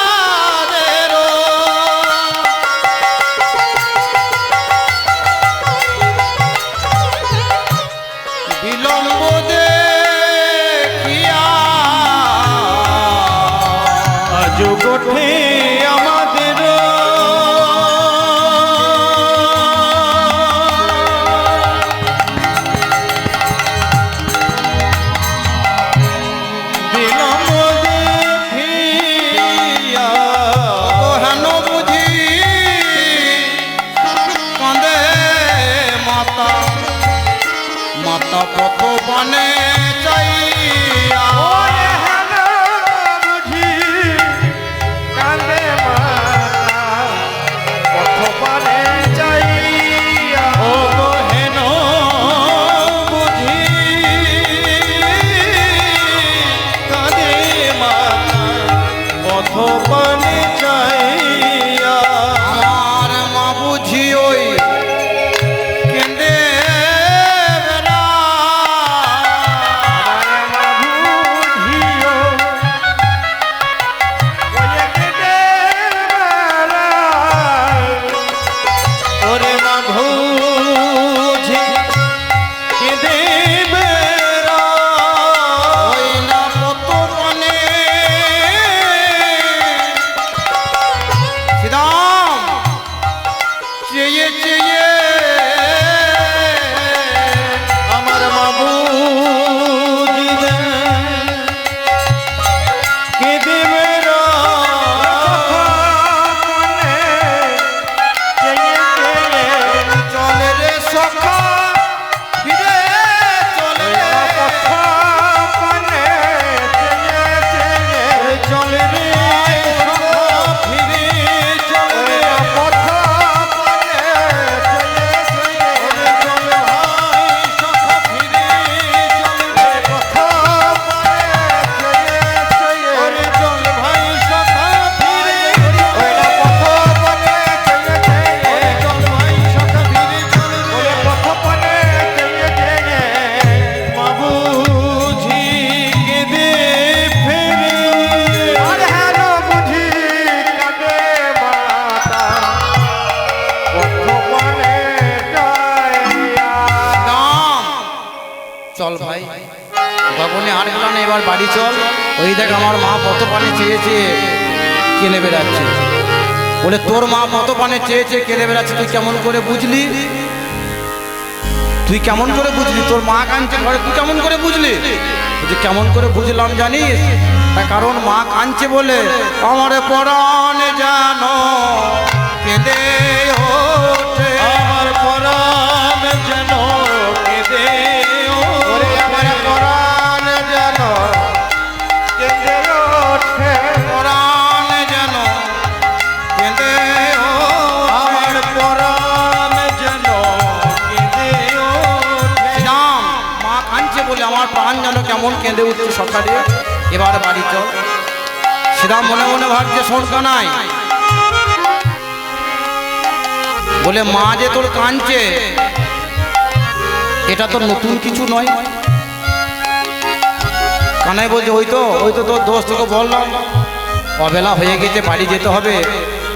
আমাদেরও বিলম্ব দেখিয়া আজ গোঠে আমাদের বিলম্ব দেখিয়া হেন বুঝি কাঁদে মাতা, মাতা পথ পানে চাইয়া। ওরে হেন বুঝি কাঁদে মাতা, পথ পানে যাইয়া। ও গো হেন বুঝি কাঁদে মাতা, পথ পানে চাইয়া। আমার মা বুঝি ওই কেঁদে বেড়া, আমার মা বুঝিও ওরে কেঁদে বেড়ায়। ওরে মা ভুঝি কেঁদে বেড়ায়। ওই না পথ পানে। শ্রীরাম চেয়ে চেয়ে আমার মা বুঝি কেঁদে বেড়ায়। চলে রে সখা ফিরে চলে রে। চলে রে সখা ফিরে চলে। ওরে চল ভাই সখা ফিরে চলে। ওরে চল ভাই সখা ফিরে। ওরে চল ভাই সখা ফিরে চলে রে। মা বুঝি কেঁদে ফেরে। রাম চল ভাই, গগনে আর বেলা নেই, এবার বাড়ি চল। ওই দেখ আমার মা কত পানি চেয়েছে কেনে বেড়াচ্ছে। বলে তোর মা কত পানি চেয়েছে কেনে বেড়াচ্ছে, তুই কেমন করে বুঝলি? তুই কেমন করে বুঝলি? তোর মা কাঁদছে ঘরে, তুই কেমন করে বুঝলি? তুই কেমন করে বুঝলাম জানিস? তার কারণ মা কাঁদছে বলে আমার পরাণ জানো কেঁদে ওঠে, আমার পরাণ যেন কেঁদে ওরে আমার পরাণ যেন কেঁদে ওঠে, পরাণ যেন কেঁদে ওঠে। আমার পরাণ যেন কেঁদে ওঠে। শ্রীরাম মা কাঁদছে বলে আমার প্রাণ যেন কেমন কেঁদে উঠছে সকালে। এবার বাড়ি চল। শ্রীরাম মনে মনে ভাবছে শোনকা নাই, বলে মা যে তোর কাঁদছে এটা তো নতুন কিছু নয়। কানাই বলছে ওই তো তোর দোষ, তোকে বললাম অবেলা হয়ে গেছে বাড়ি যেতে হবে,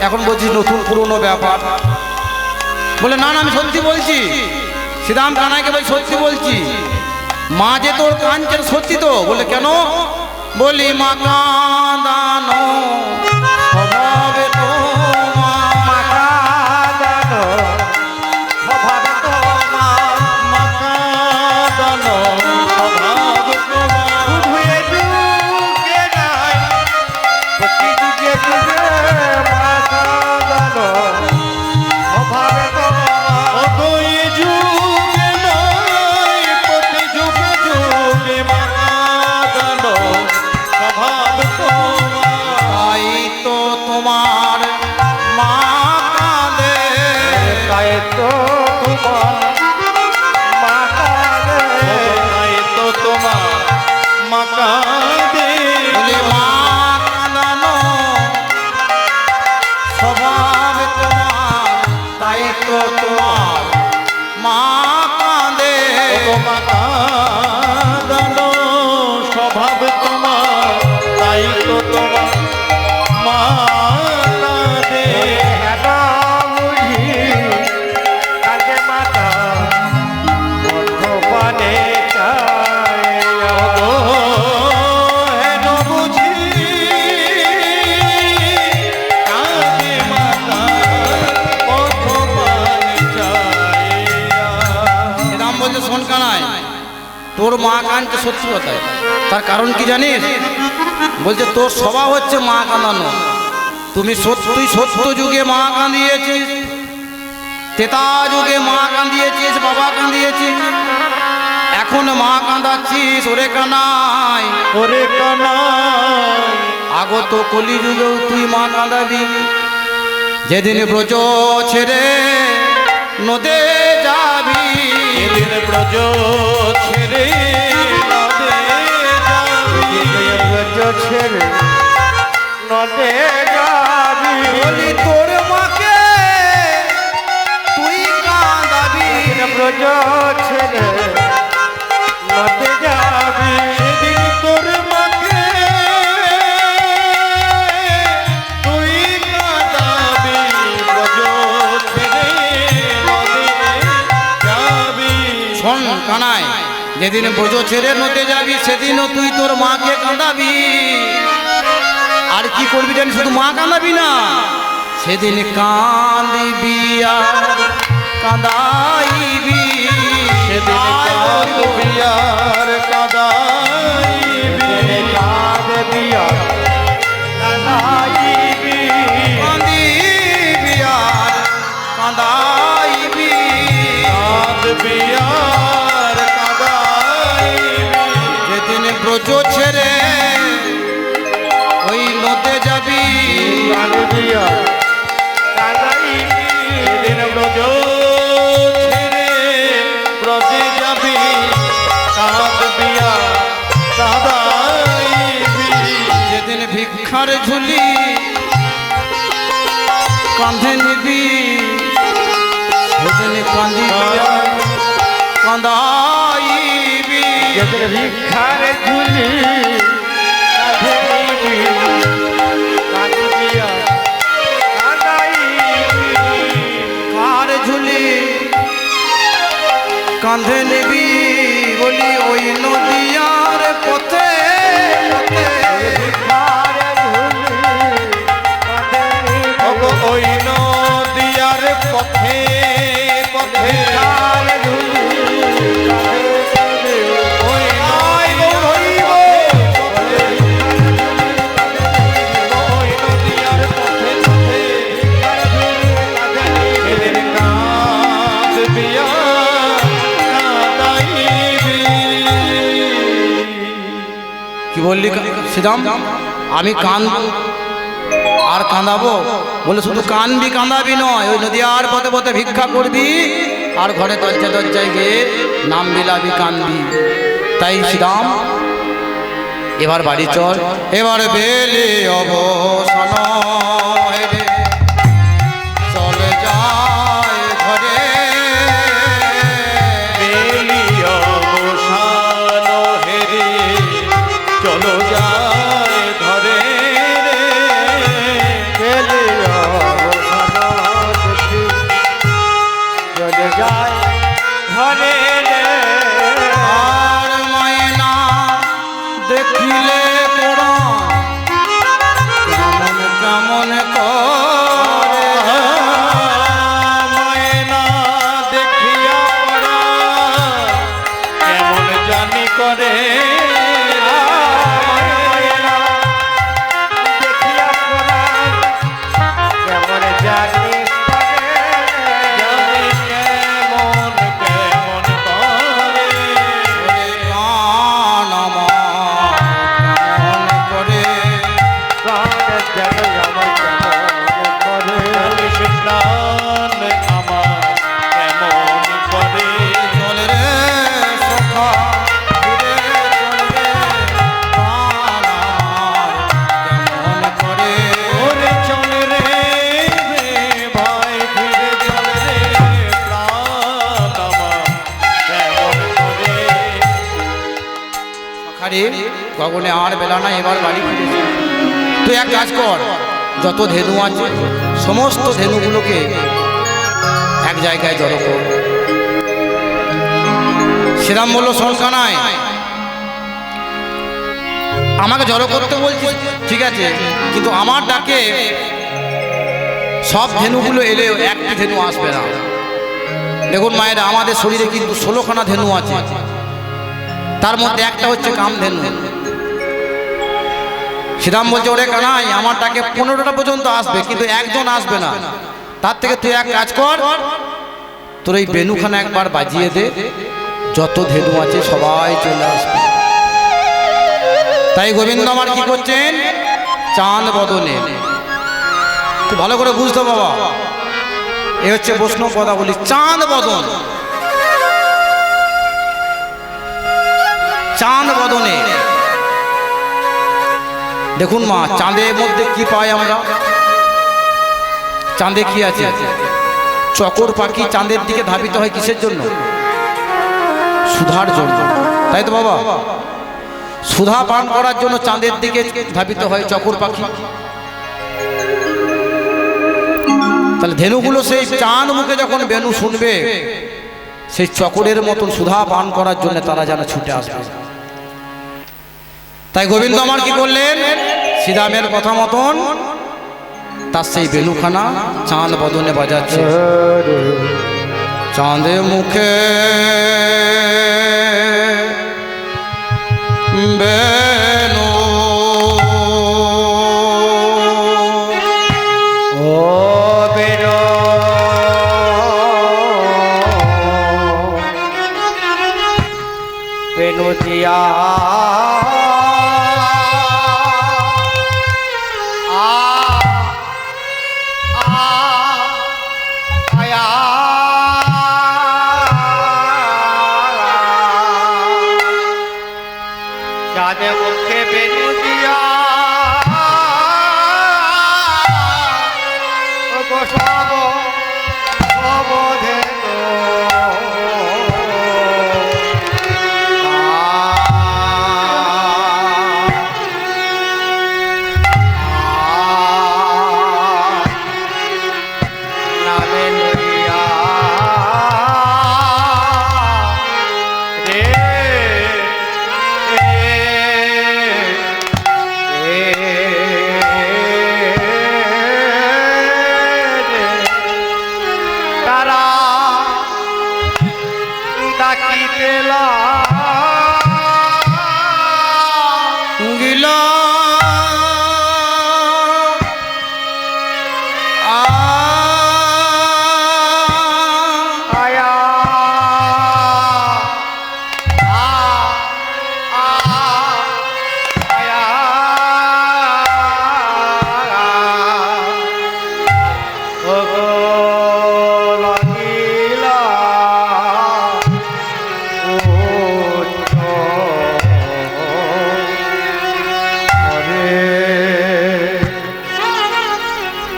এখন বলছিস নতুন পুরনো ব্যাপার। বলে না না আমি সত্যি বলছি। শ্রীরাম কানাইকে বলে সত্যি বলছি, মা যে তোর কাঁদছে সত্যি তো? বলে কেন? বলি মা কাঁদানো স্বভাবে তোমার, মা কাঁদানো স্বভাব তোমার, মা কাঁদানো স্বভাব তোমার। শুধু এ যুগে নাই প্রতি যুগে যুগে মা কাঁদানো স্বভাব তোমার, ও দুই যুগে নয় প্রতি যুগে যুগে মা কাঁদানো স্বভাব তোমার। তাই তো তোমার মা কাঁদে, তাই তো তোমার মা কাঁদে, তাই তো তোমার মা কাঁদে। বলে মা কাঁদানো স্বভাব তোমার, তাই তো তোমার মা কাঁদে। ও মা কাঁদানো স্বভাব তোমার, তাই তো তোমার মা কাঁদে। হেন বুঝি কাঁদে মাতা বর্ধমানে চায়, ও হেন বুঝি কাঁদে মাতা পথপান চাইয়া। শ্রীরাম বলছে শোন কানাই, তোর মা কাঁদছে সত্যি কথায়, তার কারণ কি জানিস? বলছে তোর স্বভাব হচ্ছে মা কাঁদানো। তুই সত্য যুগে মা কাঁদিয়েছিস, তেতা যুগে মা কাঁদিয়েছিস, বাবা কাঁদিয়েছিস, এখন মা কাঁদাচ্ছিস। ওরে কানাই, ওরে কানাই, আগত কলি যুগেও তুই মা কাঁদাবি। যেদিন ব্রজ ছেড়ে নদে যাবি, এদিন ব্রজ ছেড়ে নদে যাবি। ব্রজ ছেড়ে নদে যাবি, বলি তোর মাকে তুই কাঁদাবি। ব্রজ ছেড়ে নদে যাবি, সেদিন তোর মাকে তুই কাঁদাবি, ব্রজ ছেড়ে নদে যাবি। শোন কানাই, যেদিন ব্রজ ছেড়ে নদে যাবি সেদিনও তুই তোর মাকে কাঁদাবি। আর কি করবি জানি? শুধু মা কাঁদাবি না, সেদিন কাঁদিবি আর কাঁদাইবি। সেদিন কাঁদবি আর কাঁদাইবি। কাঁদবি আর কাঁদাইবি, কাঁদিবি আর কাঁদাইবি। কাঁদবি আর কাঁদাইবি। যেদিন ব্রজ ছেড়ে ওই নদে যাবি, কাঁদবি আর কাঁদাইবি, সেদিন ব্রজ ছেড়ে ব্রজে যাবি, কাঁদবি আর কাঁদাইবি। যেদিন ভিক্ষার ঝুলি কাঁধে নিবি, সেদিন কাঁদিবি আর কাঁদাইবি। যেদিন ভিক্ষার ঝুলি কাঁধে নিবি, কাঁদবি আর কাঁদাইবি, কার ঝুলি কাঁধে নিবি, বলি ওই নদিয়ার পথে পথে বললি শ্রীরাম আমি কান আর কাঁদাবো? বলে শুধু কানবি কাঁদাবি নয়, ওই নদীয়ার পথে পথে ভিক্ষা করবি আর ঘরে দরজা দরজায় গিয়ে নাম বিলাবি কানবি। তাই শ্রীরাম এবার বাড়ি চল, এবার বেলে অবসান হেরে চলে যায় ঘরে। বেলি অবসান হেরে চলো যায় ঘরে রে। বেলি অবসান দেখি চলে যায় ঘরে রে। আর মায়না দেখিলে পরাণ কেমন কেমন করে। ময়না দেখিয়া পরা কেমন জানি করে। দেখিয়া পরাণ কেমন জানি করে। জানি কেমন কেমন করে। প্রাণ আমার কেমন করে। প্রাণ যেন আমার কেমন করে। জানি সে প্রাণ আমার কেমন করে। চল রে সখা ফিরে চল রে, প্রাণ আমার কেমন করে। ওরে চল রে রে ভাই ফিরে চল রে প্রাণ আমার কেমন করে। সখারে গগনে আর বেলা না, এবার বাড়ি ফিরেছে। তুই এক কাজ কর, যত ধেনু আছে সমস্ত ধেনুগুলোকে এক জায়গায় জড়ো কর। শ্রীরাম বলল শঙ্কা নাই, আমাকে জড়ো করতে বলছিস ঠিক আছে, কিন্তু আমার ডাকে সব ধেনুগুলো এলেও একটি ধেনু আসবে না। দেখুন মায়েরা, আমাদের শরীরে কিন্তু 16খানা ধেনু আছে, তার মধ্যে একটা হচ্ছে কামধেনু। শ্রীরাম বলছে ওরে কানাই, আমার ডাকে 15টা পর্যন্ত আসবে, কিন্তু একজন আসবে না। তার থেকে তুই এক কাজ কর, তোর এই বেনুখানা একবার বাজিয়ে দে, যত ধেনু আছে সবাই চলে আসবে। তাই গোবিন্দ আমার কি করছেন, চাঁদ বদনে। তুই ভালো করে বুঝতো বাবা, এ হচ্ছে বৈষ্ণব কথা বলি, চাঁদ বদন। চাঁদ বদনে দেখুন মা, চাঁদের মধ্যে কি পাই আমরা? চাঁদে কি আছে? চকর পাখি চাঁদের দিকে ধাবিত হয় কিসের জন্য? সুধার জন্য, তাই তো বাবা? সুধা পান করার জন্য চাঁদের দিকে ধাবিত হয় চকর পাখি। তাহলে ধেনুগুলো সেই চাঁদ মুখে যখন বেনু শুনবে, সেই চকরের মতন সুধা পান করার জন্য তারা যেন ছুটে আসবে। তাই গোবিন্দ আমার কি করলেন, শ্রীরামের কথা মতন তার সেই বেলুখানা চাঁদ বদনে বাজাচ্ছে। চাঁদে মুখে বেনু ও বেরো বেনুজিয়া চাঁদে মুখে বেনুজিয়া সব সবধেনো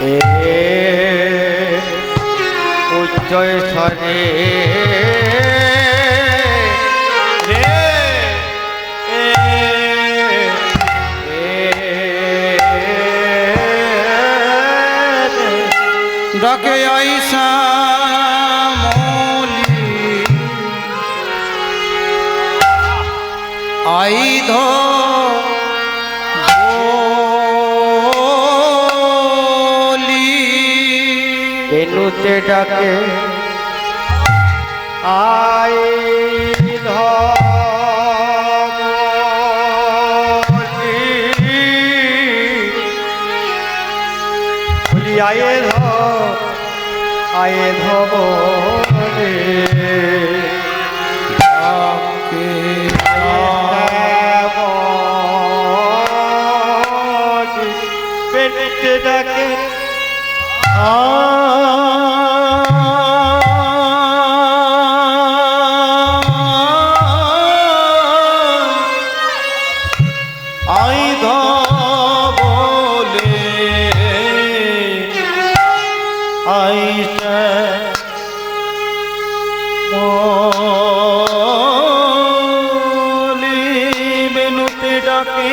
এ উচ্চয় স্বরে রে এ ডাকে আইসা মলি আইধ বলি বেনুতে ডাকে আই ধলি আয়ে আয়ে ধব রে ডাকে বেনুতে ডাকে আই ধবলে আইসে মলি বেনুতে ডাকে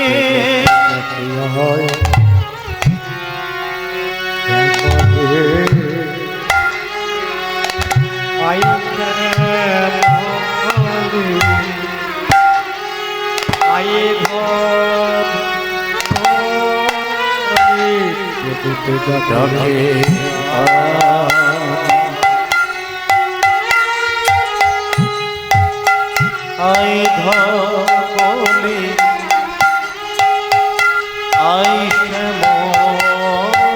আই ধবলি আইসে মলি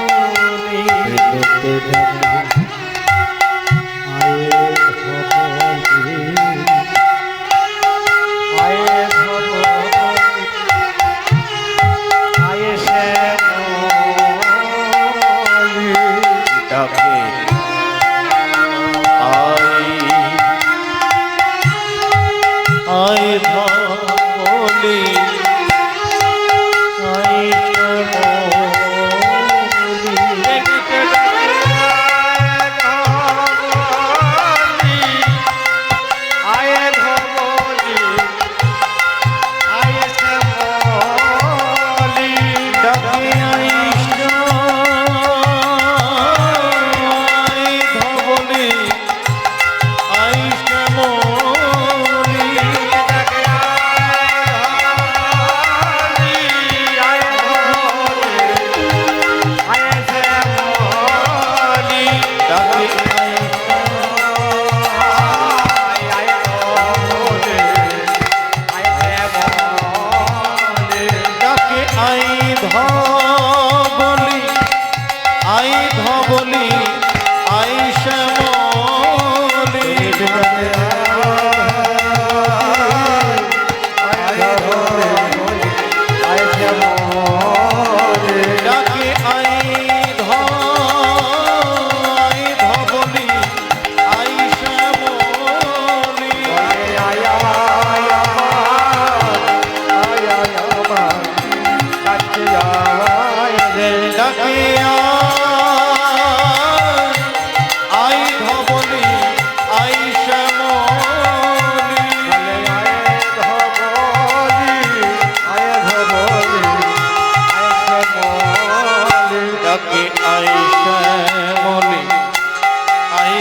ডাকে আই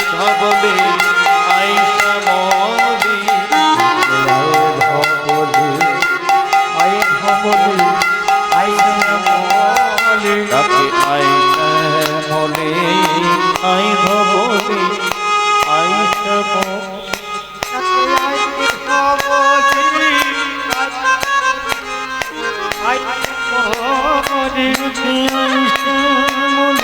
ধবলি আইসে মলি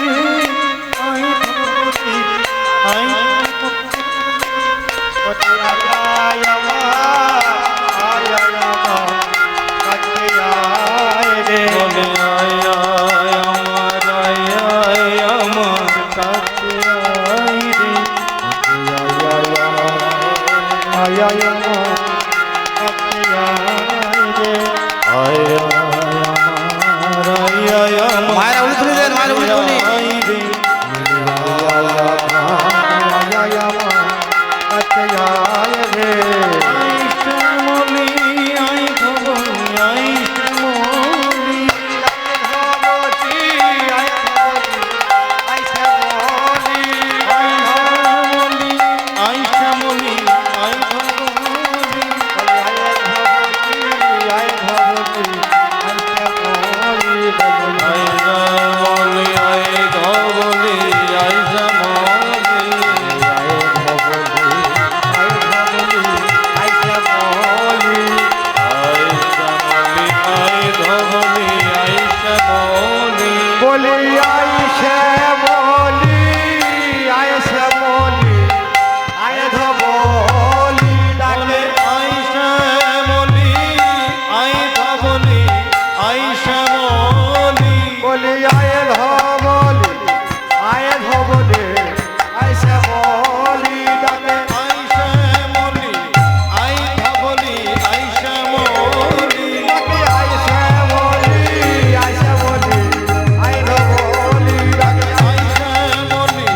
মায়েরা উলি তুলে দেন, মায়েরা উলি শ্যামলি আয় শ্যামলি আয় ধবলি ডাকে আই শ্যামলি আই ধবলি আই শ্যামলি বলি আয় ধবলি আয় ধবলি আয় শ্যামলি ডাকে আই শ্যামলি আই ধবলি আই শ্যামলি ডাকে আয় শ্যামলি আয় শ্যামলি আয় ধবলি ডাকে আই শ্যামলি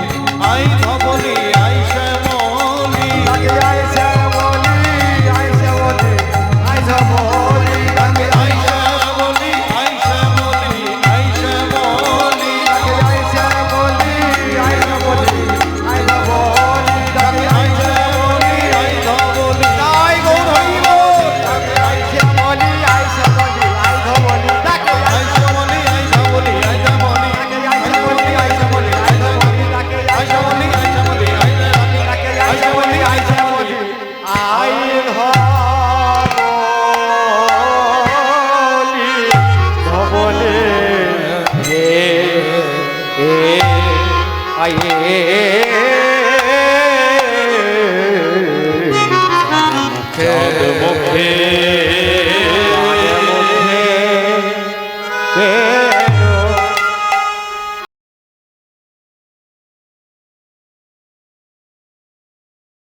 আই ধবলি আই শ্যামলি ডাকে আয় শ্যামলি আয় শ্যামলি আয় ধবলি ডাকে আই শ্যামলি আই শ্যামলি আই শ্যামলি ডাকে আয় শ্যামলি আয় ধবলি আয় ধবলি ডাকে আই শ্যামলি আই ধবলি আয় গৌরব ডাকে আয় শ্যামলি আয় শ্যামলি আয় ধবলি ডাকে আই শ্যামলি আই ধবলি আই ধবলি আয় শ্যামলি আয় শ্যামলি আয় ধবলি ডাকে আই শ্যামলি আই শ্যামলি আই ধবলি ডাকে আয় শ্যামলি আয় শ্যামলি আয় ধবলি রে আয়ে